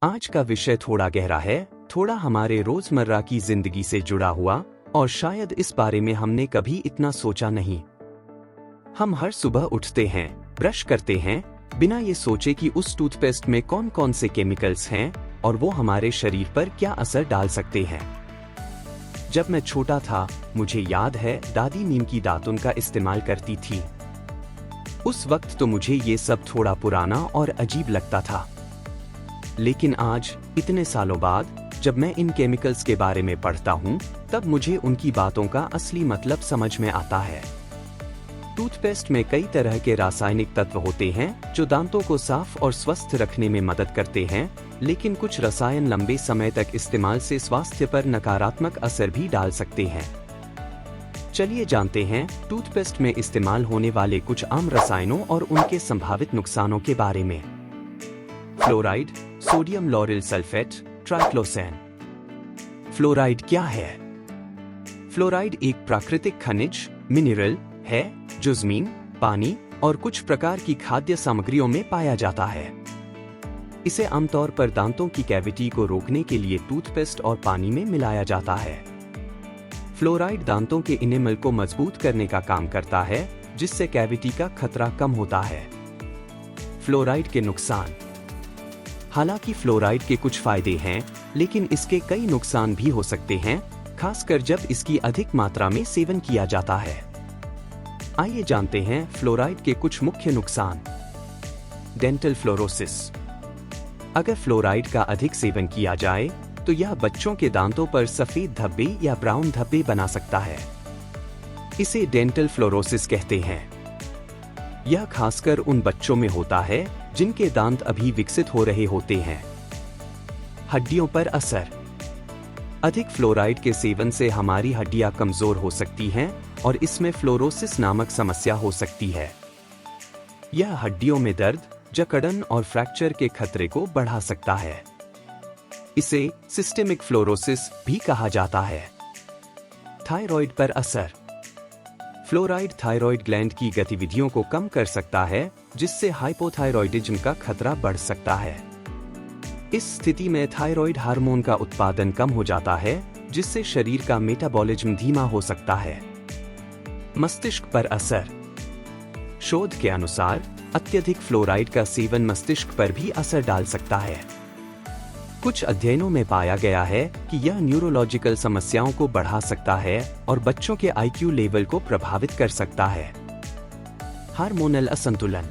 आज का विषय थोड़ा गहरा है, थोड़ा हमारे रोजमर्रा की जिंदगी से जुड़ा हुआ, और शायद इस बारे में हमने कभी इतना सोचा नहीं। हम हर सुबह उठते हैं, ब्रश करते हैं, बिना ये सोचे कि उस टूथपेस्ट में कौन कौन से केमिकल्स हैं और वो हमारे शरीर पर क्या असर डाल सकते हैं। जब मैं छोटा था, मुझे याद है दादी नीम की दातुन का इस्तेमाल करती थी। उस वक्त तो मुझे ये सब थोड़ा पुराना और अजीब लगता था, लेकिन आज इतने सालों बाद जब मैं इन केमिकल्स के बारे में पढ़ता हूँ, तब मुझे उनकी बातों का असली मतलब समझ में आता है। टूथपेस्ट में कई तरह के रासायनिक तत्व होते हैं जो दांतों को साफ और स्वस्थ रखने में मदद करते हैं, लेकिन कुछ रसायन लंबे समय तक इस्तेमाल से स्वास्थ्य पर नकारात्मक असर भी डाल सकते हैं। चलिए जानते हैं टूथपेस्ट में इस्तेमाल होने वाले कुछ आम रसायनों और उनके संभावित नुकसानों के बारे में। Fluoride, sodium lauryl sulphate, triclosan. Fluoride क्या है? फ्लोराइड एक प्राकृतिक खनिज मिनरल है जो जमीन, पानी और कुछ प्रकार की खाद्य सामग्रियों में पाया जाता है। इसे आमतौर पर दांतों की कैविटी को रोकने के लिए टूथपेस्ट और पानी में मिलाया जाता है। फ्लोराइड दांतों के इनेमल को मजबूत करने का काम करता है, जिससे कैविटी का खतरा कम होता है। फ्लोराइड के नुकसान। हालांकि फ्लोराइड के कुछ फायदे हैं, लेकिन इसके कई नुकसान भी हो सकते हैं, खासकर जब इसकी अधिक मात्रा में सेवन किया जाता है। आइए जानते हैं फ्लोराइड के कुछ मुख्य नुकसान। Dental fluorosis. अगर फ्लोराइड का अधिक सेवन किया जाए तो यह बच्चों के दांतों पर सफेद धब्बे या ब्राउन धब्बे बना सकता है। इसे डेंटल फ्लोरोसिस कहते हैं। यह खासकर उन बच्चों में होता है जिनके दांत अभी विकसित हो रहे होते हैं। हड्डियों पर असर। अधिक फ्लोराइड के सेवन से हमारी हड्डियां कमजोर हो सकती हैं और इसमें फ्लोरोसिस नामक समस्या हो सकती है। यह हड्डियों में दर्द, जकड़न और फ्रैक्चर के खतरे को बढ़ा सकता है। इसे सिस्टेमिक फ्लोरोसिस भी कहा जाता है। थायराइड पर असर। फ्लोराइड थायराइड ग्लैंड की गतिविधियों को कम कर सकता है, जिससे हाइपोथायरॉयडिज्म का खतरा बढ़ सकता है। इस स्थिति में थायराइड हार्मोन का उत्पादन कम हो जाता है, जिससे शरीर का मेटाबॉलिज्म धीमा हो सकता है। मस्तिष्क पर असर। शोध के अनुसार अत्यधिक फ्लोराइड का सेवन मस्तिष्क पर भी असर डाल सकता है। कुछ अध्ययनों में पाया गया है कि यह न्यूरोलॉजिकल समस्याओं को बढ़ा सकता है और बच्चों के आईक्यू लेवल को प्रभावित कर सकता है। हार्मोनल असंतुलन।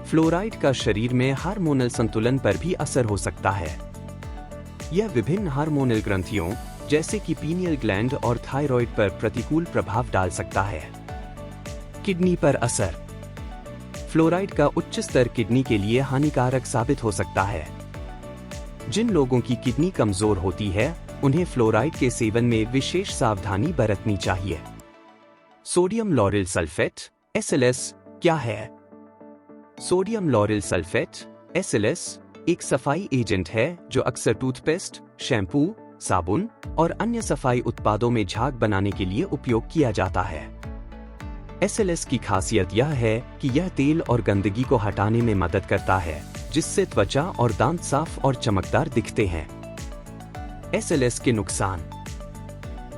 फ्लोराइड का शरीर में हार्मोनल संतुलन पर भी असर हो सकता है। यह विभिन्न हार्मोनल ग्रंथियों जैसे कि पीनियल ग्लैंड और थायराइड पर प्रतिकूल प्रभाव डाल सकता है। किडनी पर असर। फ्लोराइड का उच्च स्तर किडनी के लिए हानिकारक साबित हो सकता है। जिन लोगों की किडनी कमजोर होती है, उन्हें फ्लोराइड के सेवन में विशेष सावधानी बरतनी चाहिए। सोडियम लॉरेल सल्फेट (SLS) क्या है? सोडियम लॉरेल सल्फेट (SLS) एक सफाई एजेंट है जो अक्सर टूथपेस्ट, शैम्पू, साबुन और अन्य सफाई उत्पादों में झाग बनाने के लिए उपयोग किया जाता है। SLS की खासियत यह है कि यह तेल और गंदगी को हटाने में मदद करता है, जिससे त्वचा और दांत साफ और चमकदार दिखते हैं। SLS के नुकसान।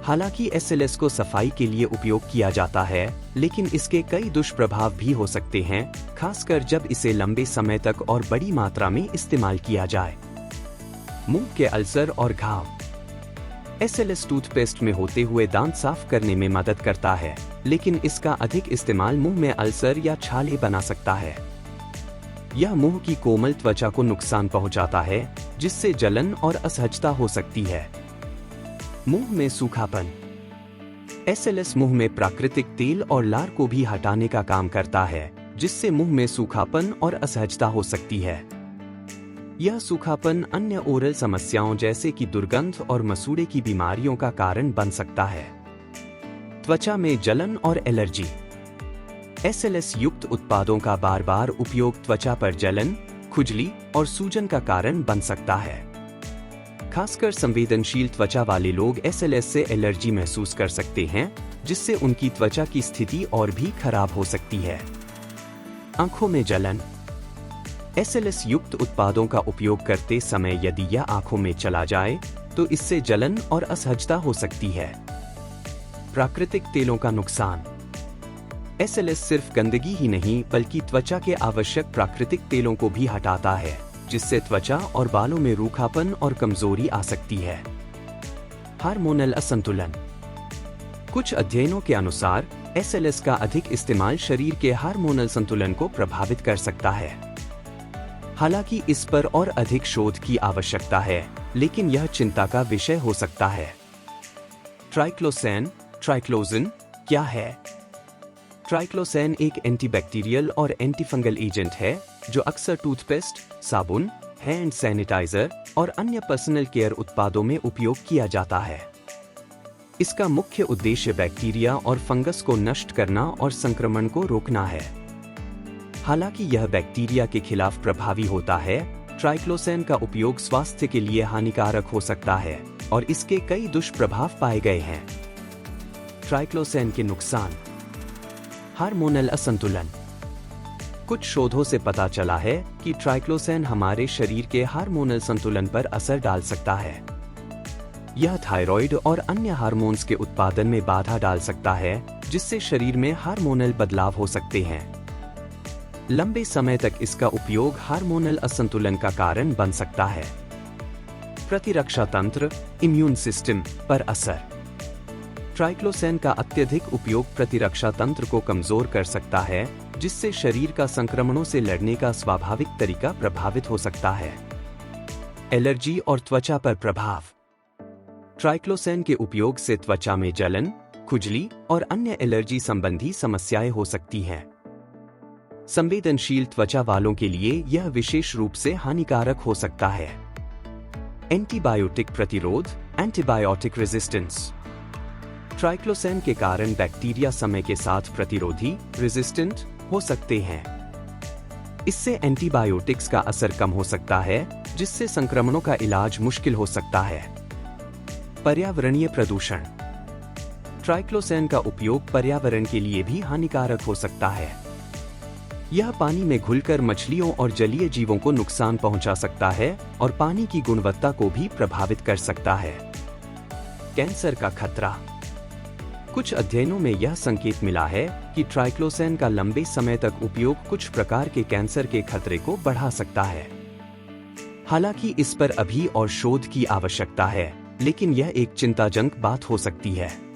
हालांकि SLS को सफाई के लिए उपयोग किया जाता है, लेकिन इसके कई दुष्प्रभाव भी हो सकते हैं, खासकर जब इसे लंबे समय तक और बड़ी मात्रा में इस्तेमाल किया जाए। मुंह के अल्सर और घाव। SLS टूथपेस्ट में होते हुए दांत साफ करने में मदद करता है, लेकिन इसका अधिक इस्तेमाल मुंह में अल्सर या छाले बना सकता है। यह मुंह की कोमल त्वचा को नुकसान पहुंचाता है, जिससे जलन और असहजता हो सकती है। मुंह में सूखापन। SLS मुंह में प्राकृतिक तेल और लार को भी हटाने का काम करता है, जिससे मुंह में सूखापन और असहजता हो सकती है। यह सूखापन अन्य ओरल समस्याओं जैसे कि दुर्गंध और मसूड़े की बीमारियों का कारण बन सकता है। त्वचा में जलन और एलर्जी। SLS युक्त उत्पादों का बार बार उपयोग त्वचा पर जलन, खुजली और सूजन का कारण बन सकता है। खासकर संवेदनशील त्वचा वाले लोग SLS से एलर्जी महसूस कर सकते हैं, जिससे उनकी त्वचा की स्थिति और भी खराब हो सकती है। आंखों में जलन। एसएलएस युक्त उत्पादों का उपयोग करते समय यदि यह आंखों में चला जाए तो इससे जलन और असहजता हो सकती है। प्राकृतिक तेलों का नुकसान। एसएलएस सिर्फ गंदगी ही नहीं बल्कि त्वचा के आवश्यक प्राकृतिक तेलों को भी हटाता है, जिससे त्वचा और बालों में रूखापन और कमजोरी आ सकती है। हार्मोनल असंतुलन। कुछ अध्ययनों के अनुसार एसएलएस का अधिक इस्तेमाल शरीर के हार्मोनल संतुलन को प्रभावित कर सकता है। हालांकि इस पर और अधिक शोध की आवश्यकता है, लेकिन यह चिंता का विषय हो सकता है। ट्राइक्लोसैन, ट्राइक्लोजन क्या है? ट्राइक्लोसैन एक एंटीबैक्टीरियल और एंटीफंगल एजेंट है जो अक्सर टूथपेस्ट, साबुन, हैंड सैनिटाइजर और अन्य पर्सनल केयर उत्पादों में उपयोग किया जाता है। इसका मुख्य उद्देश्य बैक्टीरिया और फंगस को नष्ट करना और संक्रमण को रोकना है। हालांकि यह बैक्टीरिया के खिलाफ प्रभावी होता है, ट्राइक्लोसैन का उपयोग स्वास्थ्य के लिए हानिकारक हो सकता है और इसके कई दुष्प्रभाव पाए गए हैं। ट्राइक्लोसैन के नुकसान। हार्मोनल असंतुलन। कुछ शोधों से पता चला है कि ट्राइक्लोसैन हमारे शरीर के हार्मोनल संतुलन पर असर डाल सकता है। यह थायराइड और अन्य हार्मोन्स के उत्पादन में बाधा डाल सकता है, जिससे शरीर में हार्मोनल बदलाव हो सकते हैं। लंबे समय तक इसका उपयोग हार्मोनल असंतुलन का कारण बन सकता है। प्रतिरक्षा तंत्र, इम्यून सिस्टम पर असर। ट्राइक्लोसैन का अत्यधिक उपयोग प्रतिरक्षा तंत्र को कमजोर कर सकता है, जिससे शरीर का संक्रमणों से लड़ने का स्वाभाविक तरीका प्रभावित हो सकता है। एलर्जी और त्वचा पर प्रभाव। ट्राइक्लोसैन के उपयोग से त्वचा में जलन, खुजली और अन्य एलर्जी संबंधी समस्याएं हो सकती हैं। संवेदनशील त्वचा वालों के लिए यह विशेष रूप से हानिकारक हो सकता है। एंटीबायोटिक प्रतिरोध, एंटीबायोटिक रेजिस्टेंस। ट्राइक्लोसैन के कारण बैक्टीरिया समय के साथ प्रतिरोधी, रेजिस्टेंट हो सकते हैं। इससे एंटीबायोटिक्स का असर कम हो सकता है, जिससे संक्रमणों का इलाज मुश्किल हो सकता है। पर्यावरणीय प्रदूषण। ट्राइक्लोसैन का उपयोग पर्यावरण के लिए भी हानिकारक हो सकता है। यह पानी में घुलकर मछलियों और जलीय जीवों को नुकसान पहुंचा सकता है और पानी की गुणवत्ता को भी प्रभावित कर सकता है। कैंसर का खतरा। कुछ अध्ययनों में यह संकेत मिला है कि ट्राइक्लोसैन का लंबे समय तक उपयोग कुछ प्रकार के कैंसर के खतरे को बढ़ा सकता है। हालांकि इस पर अभी और शोध की आवश्यकता है, लेकिन यह एक चिंताजनक बात हो सकती है।